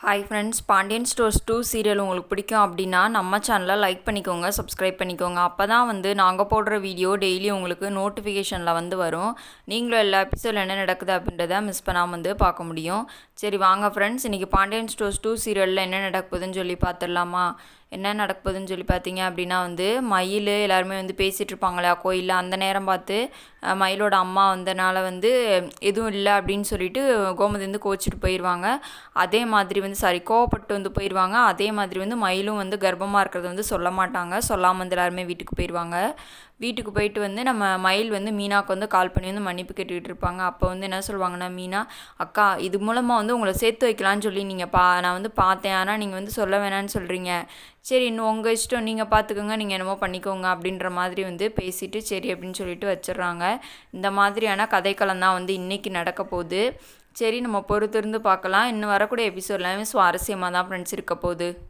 Hi friends, Pandian stores 2 serial உங்களுக்கு பிடிக்கும் அப்படின்னா நம்ம சேனலை லைக் பண்ணிக்கோங்க, சப்ஸ்கிரைப் பண்ணிக்கோங்க. அப்போ தான் நாங்கள் போடுற வீடியோ டெய்லி உங்களுக்கு நோட்டிஃபிகேஷனில் வரும். நீங்களும் எல்லா எபிசோடில் என்ன நடக்குது அப்படின்றத மிஸ் பண்ணாமல் பார்க்க முடியும். சரி வாங்க ஃப்ரெண்ட்ஸ், இன்றைக்கி பாண்டியன் ஸ்டோர்ஸ் 2 சீரியலில் என்ன நடக்குதுன்னு சொல்லி பார்த்துடலாமா? என்ன நடக்குதுன்னு சொல்லி பார்த்தீங்க அப்படின்னா மயில் எல்லாருமே பேசிகிட்டு இருப்பாங்களா கோயிலில். அந்த நேரம் பார்த்து மயிலோட அம்மா வந்தனால எதுவும் இல்லை அப்படின்னு சொல்லிட்டு கோமதி கோச்சிட்டு போயிடுவாங்க. அதே மாதிரி கோவப்பட்டு போயிடுவாங்க. அதே மாதிரி மயிலும் கர்ப்பமாக இருக்கிறத சொல்ல மாட்டாங்க. சொல்லாமல் எல்லாருமே வீட்டுக்கு போயிடுவாங்க. வீட்டுக்கு போயிட்டு நம்ம மயில் மீனாவுக்கு கால் பண்ணி மன்னிப்பு கேட்டுக்கிட்டு இருப்பாங்க. அப்போ என்ன சொல்லுவாங்கன்னா, மீனா அக்கா இது மூலமாக உங்களை சேர்த்து வைக்கலான்னு சொல்லி நீங்கள் நான் பார்த்தேன். ஆனால் நீங்கள் சொல்ல வேணான்னு சொல்கிறீங்க. சரி இன்னும் உங்கள் இஷ்டம், நீங்கள் பார்த்துக்கோங்க, நீங்கள் என்னமோ பண்ணிக்கோங்க அப்படின்ற மாதிரி பேசிவிட்டு சரி அப்படின்னு சொல்லிட்டு வச்சிடுறாங்க. இந்த மாதிரியான கதைக்களம் தான் இன்றைக்கி நடக்க போகுது. சரி நம்ம பொறுத்திருந்து பார்க்கலாம். இன்னும் வரக்கூடிய எபிசோட் எல்லாமே சுவாரஸ்யமாக தான் ஃப்ரெண்ட்ஸ் இருக்க போகுது.